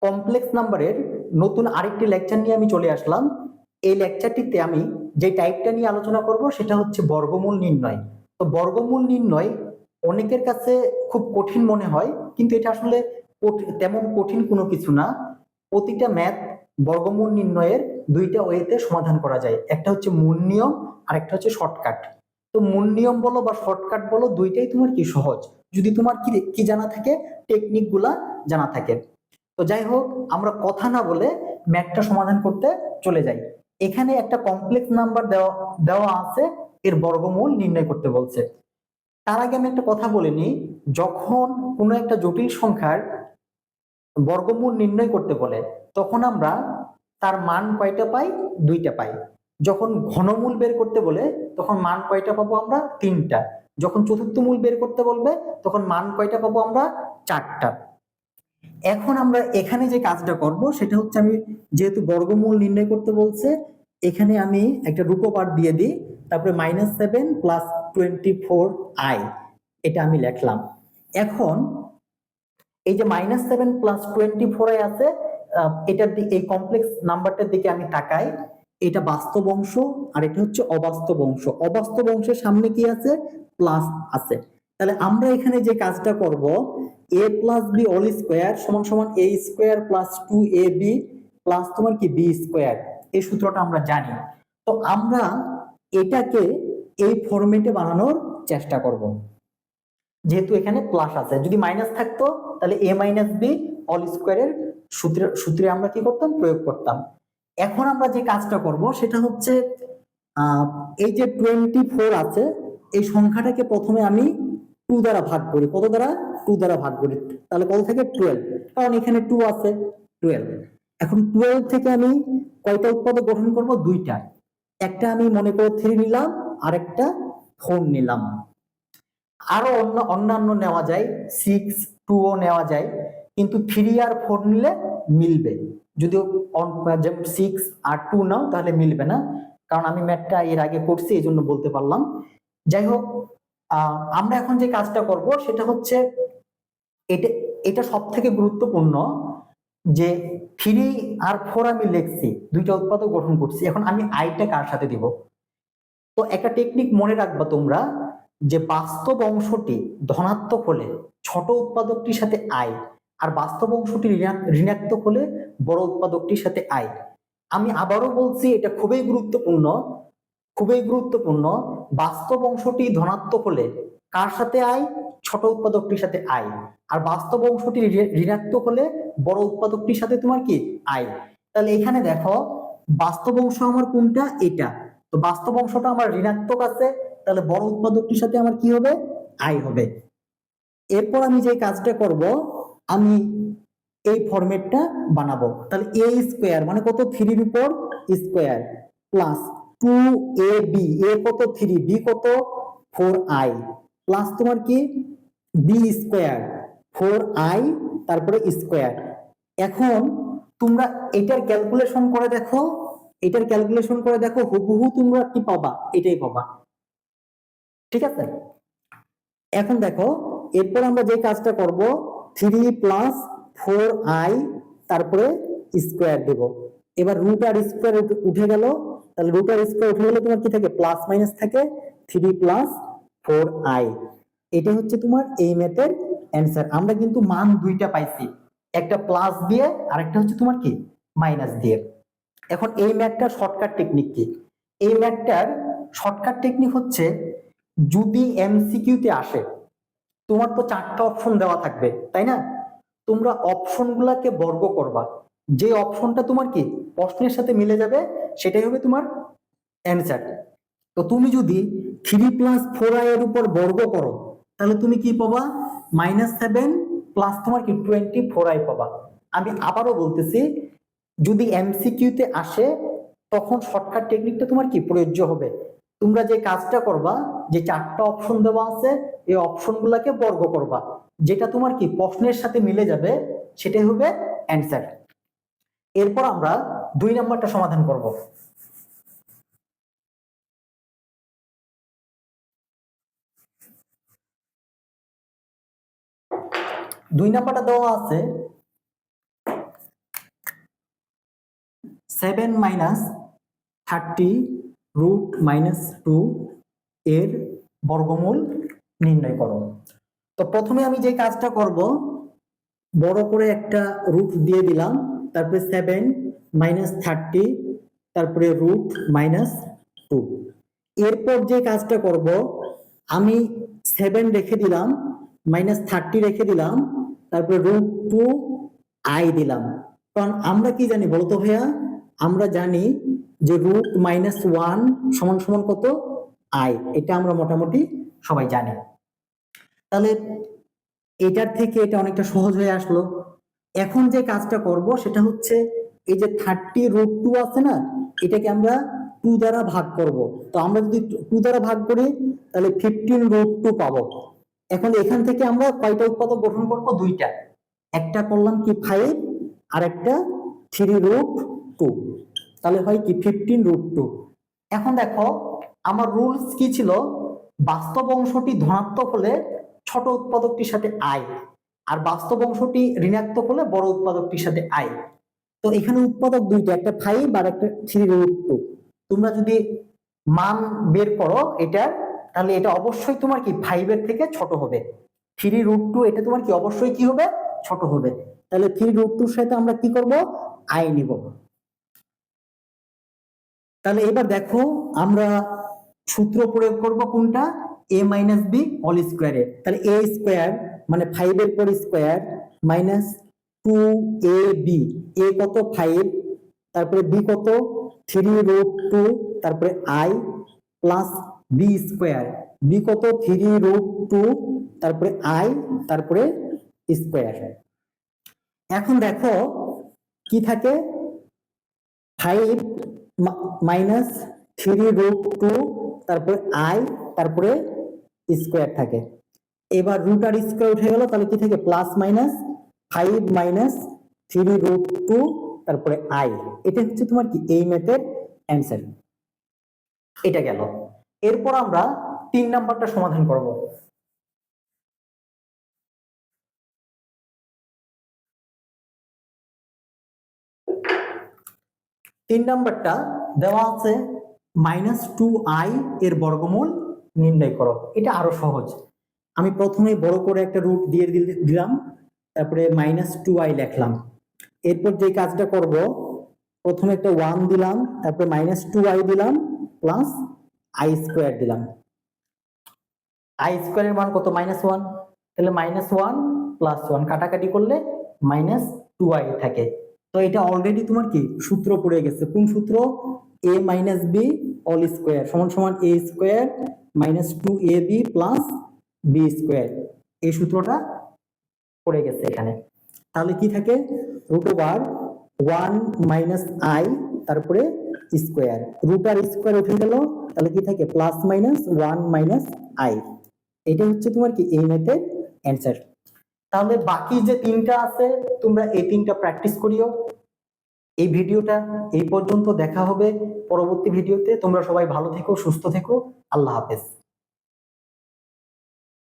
Complex নাম্বারের নতুন আরেকটি লেকচার নিয়ে আমি চলে আসলাম। এই লেকচারটিতে আমি যে টাইপটা নিয়ে আলোচনা করব সেটা হচ্ছে বর্গমূল নির্ণয়। তো বর্গমূল নির্ণয় অনেকের কাছে খুব কঠিন মনে হয়, কিন্তু এটা আসলে তেমন কঠিন কোনো কিছু না। প্রতিটা ম্যাথ বর্গমূল নির্ণয়ের দুইটা ওয়েতে সমাধান করা যায়, একটা হচ্ছে মূল নিয়ম আর একটা হচ্ছে শর্টকাট। তো মূল নিয়ম বলো বা শর্টকাট বলো, দুইটাই তোমার কি সহজ, যদি তোমার কি কি জানা থাকে, টেকনিক গুলা জানা থাকে। তো যাই হোক, আমরা কথা না বলে ম্যাথটা সমাধান করতে চলে যাই। এখানে একটা কমপ্লেক্স নাম্বার দেওয়া দেওয়া আছে, এর বর্গমূল নির্ণয় করতে বলছে। তার আগে আমি একটা কথা বলে নিই, যখন কোনো একটা জটিল সংখ্যার বর্গমূল নির্ণয় করতে বলে তখন আমরা তার মান কয়টা পাই? দুইটা পাই। যখন ঘনমূল বের করতে বলে তখন মান কয়টা পাবো আমরা? তিনটা। যখন চতুর্থ মূল বের করতে বলবে তখন মান কয়টা পাবো আমরা? চারটা। এখন আমরা এখানে যে কাজটা করব সেটা হচ্ছে, আমি যেহেতু বর্গমূল নির্ণয় করতে বলছে, এখানে আমি একটা রূপপাত দিয়ে দিই, তারপরে -7 + 24i এটা আমি লিখলাম। এখন এই যে -7 + 24i আছে, এটার দিকে, এই কমপ্লেক্স নাম্বারটার দিকে আমি তাকাই, এটা বাস্তব অংশ আর এটা হচ্ছে অবাস্তব অংশ। অবাস্তব অংশের সামনে কি আছে? প্লাস আছে। তাহলে আমরা এখানে যে কাজটা করব, a + b হোল স্কয়ার সমান সমান a স্কয়ার + 2ab প্লাস তোমার কি b স্কয়ার, এই সূত্রটা আমরা জানি। তো আমরা এটাকে এই ফরম্যাটে বানানোর চেষ্টা করব। যেহেতু এখানে প্লাস আছে, যদি মাইনাস থাকতো তাহলে a - b হোল স্কয়ারের সূত্রে আমরা কি করতাম? প্রয়োগ করতাম। এখন আমরা যে কাজটা করব সেটা হচ্ছে, এই যে 24 আছে, এই সংখ্যাটাকে প্রথমে আমি 2 দ্বারা ভাগ করি। কত দ্বারা? 2 দ্বারা ভাগ করি। তাহলে কত থাকে? 12, কারণ এখানে 2 আছে, 12। এখন 12 থেকে আমি কয়টা উৎপাদক গঠন করব? দুইটা। একটা আমি মনে করো 3 নিলাম, আর একটা 4 নিলাম। আরো অন্যান্য নেওয়া যায়, 6, 2ও নেওয়া যায়, কিন্তু 3 আর 4 নিলে মিলবে। যদিও যেমন 6 আর 2 নাও তাহলে মিলবে না, কারণ আমি ম্যাথটা এর আগে করছি এই জন্য বলতে পারলাম। যাই হোক, আমরা এখন যে কাজটা করব সেটা হচ্ছে, এটা এটা সব থেকে গুরুত্বপূর্ণ, যে 3 আর 4 আমি লিখছি, দুইটা উৎপাদক গঠন করছি। এখন আমি আইটা কার সাথে দিব? তো একটা টেকনিক মনে রাখবা তোমরা, যে বাস্তব অংশটি ধনাত্মক হলে ছোট উৎপাদকটির সাথে আই, আর বাস্তব অংশটি ঋণাত্মক হলে বড় উৎপাদকটির সাথে আই। আমি আবারও বলছি, এটা খুবই গুরুত্বপূর্ণ, খুবই গুরুত্বপূর্ণ। বাস্তব অংশটি ধনাত্মক হলে কার সাথে আই? ছোট উৎপাদকটির সাথে আই। আর বাস্তব অংশটি ঋণাত্মক হলে বড় উৎপাদকটির সাথে তোমার কি? আই। তাহলে এখানে দেখো, বাস্তব অংশ আমার কোনটা? এটা। তো বাস্তব অংশটা আমার ঋণাত্মক আছে, তাহলে বড় উৎপাদকটির সাথে আমার কি হবে? আই হবে। এরপর আমি যে কাজটা করব, আমি এই ফরম্যাটটা বানাবো। তাহলে a স্কয়ার মানে কত? 3 এর উপর স্কয়ার প্লাস 2ab, a কত? 3, b কত? 4i প্লাস তোমার কি? b স্কয়ার 4i তারপরে স্কয়ার। এখন তোমরা এটার ক্যালকুলেশন করে দেখো, এটার ক্যালকুলেশন করে দেখো, হুবহু তোমরা কি পাবা? এটাই পাবা। ঠিক আছে? এখন দেখো, এরপর আমরা যে কাজটা করব, 3 + 4i তারপরে স্কয়ার দেব। এবার রুট আর স্কয়ার উঠে গেল, তাহলে রুট আর স্কয়ার উঠে গেলে তোমার কি থাকে? প্লাস মাইনাস থাকে, 3 + 4i। এটা হচ্ছে তোমার এই ম্যাথের অ্যান্সার। আমরা কিন্তু মান দুইটা পাইছি, একটা প্লাস দিয়ে আর একটা হচ্ছে তোমার কি? মাইনাস দিয়ে। এখন এই ম্যাথটার শর্টকাট টেকনিক কি? এই ম্যাথটার শর্টকাট টেকনিক হচ্ছে, যদি এমসিকিউতে আসে, তোমার তো 4টা অপশন দেওয়া থাকবে, তাই না? তোমরা অপশন গুলাকে বর্গ করবা, যে অপশনটা তোমার কি প্রশ্নের সাথে মিলে যাবে সেটাই হবে তোমার অ্যান্সার। তো তুমি যদি 3 + 4i এর উপর বর্গ করো, তাহলে তুমি কি পাবা? -7 প্লাস তোমার কি 24i পাবা। আমি আবারও বলতেছি, যদি এমসিকিউতে আসে তখন শর্টকাট টেকনিকটা তোমার কি প্রযোজ্য হবে। তোমরা যে কাজটা করবা, যে 4টা অপশন দেওয়া আছে, এই অপশন গুলাকে বর্গ করবা, যেটা তোমার কি প্রশ্নের সাথে মিলে যাবে সেটাই হবে অ্যান্সার। এরপর আমরা 2 নাম্বারটা সমাধান করব। 2 নাম্বারটা দেওয়া আছে, 7 মাইনাস 30 রুট মাইনাস 2 এর বর্গমূল নির্ণয় করো। তো প্রথমে আমি যে কাজটা করব, বড় করে একটা রুট দিয়ে দিলাম, তারপরে 7 মাইনাস 30, তারপরে রুট মাইনাস 2। এরপর যে কাজটা করব, আমি 7 রেখে দিলাম, মাইনাস 30 রেখে দিলাম, তারপরে রুট 2 আই দিলাম। কারণ আমরা কি জানি বলতো ভাইয়া, আমরা জানি যে রুট মাইনাস 1 সমান সমান কত, আই। এটা আমরা মোটামুটি সবাই জানি। তাহলে এটার থেকে এটা অনেকটা সহজ হয়ে আসলো। এখন যে কাজটা করব সেটা হচ্ছে, এই যে 30 রুট 2 আছে না, এটাকে আমরা 2 দ্বারা ভাগ করব। তো আমরা যদি 2 দ্বারা ভাগ করি তাহলে 15 রুট 2 পাবো। এখন এখান থেকে আমরা কয়টা উৎপাদক গঠন করব, দুইটা। একটা করলাম কি 5, আর একটা 3 রুট 2, তাহলে হয় কি 15 রুট 2। এখন দেখো আমার রুলস কি ছিল, বাস্তব অংশটি ধনাত্মক হলে ছোট উৎপাদকটির সাথে আই, আর বাস্তব অংশটি ঋণাত্মক হলে বড় উৎপাদকটির সাথে আই। তো এখানে উৎপাদক দুইটা, একটা 5 আর একটা 3 রুট 2। তোমরা যদি মান বের করো এটার, তাহলে এটা অবশ্যই তোমার কি 5 এর থেকে ছোট হবে। 3 রুট 2 এটা তোমার কি অবশ্যই কি হবে, ছোট হবে। তাহলে 3 রুট 2 এর সাথে আমরা কি করব, আই নিব। তাহলে এবার দেখো আমরা সূত্র প্রয়োগ করব কোনটা, a মাইনাস বি হোল স্কোয়ারের। তাহলে a স্কোয়ার মানে 5 এর পর স্কোয়ার মাইনাস 2ab, a কত 5, তারপরে b কত 3 রুট 2, তারপরে i plus b square, b কত 3 রুট 2, তারপরে i, তারপরে স্কোয়ার। এখন দেখো কি থাকে, 5 মাইনাস 3 রুট 2, তারপরে আই, তারপরে স্কোয়ার থাকে। এবার রুট আর স্কোয়ার উঠে গেল, তাহলে কি থাকে প্লাস মাইনাস 5 মাইনাস 3 রুট 2, তারপরে আই। এটা হচ্ছে তোমার কি এই ম্যাথের অ্যান্সার। এটা গেল। এরপর আমরা 3 নাম্বারটা সমাধান করব। 3 নাম্বারটা দেওয়া আছে -2i এর বর্গমূল নির্ণয় করো। এটা আরো সহজ। আমি প্রথমে বড় করে একটা রুট দিয়ে দিলাম, তারপরে -2i লিখলাম। এরপর যে কাজটা করব, প্রথমে একটা 1 দিলাম, তারপরে -2i দিলাম, প্লাস i স্কয়ার দিলাম। i স্কয়ারের মান কত, -1, তাহলে -1 প্লাস 1 কাটাকাটি করলে -2i থাকে। তো এটা অলরেডি তোমার কি সূত্র পড়ে গেছে। কোন সূত্র, a minus B all square সমান সমান a square minus 2ab plus B square. এই সূত্রটা পড়ে গেছে এখানে। তাহলে কি থাকে, রুট ওভার 1 মাইনাস আই, তারপরে স্কোয়ার, রুট আর স্কোয়ার উঠে গেল, তাহলে কি থাকে প্লাস মাইনাস 1 মাইনাস আই। এটা হচ্ছে তোমার কি এই ম্যাথের অ্যান্সার। তাহলে বাকি যে 3টা আছে তোমরা এই 3টা প্র্যাকটিস করিও। এই ভিডিওটা এই পর্যন্ত, দেখা হবে পরবর্তী ভিডিওতে। তোমরা সবাই ভালো থেকো, সুস্থ থেকো। আল্লাহ হাফেজ।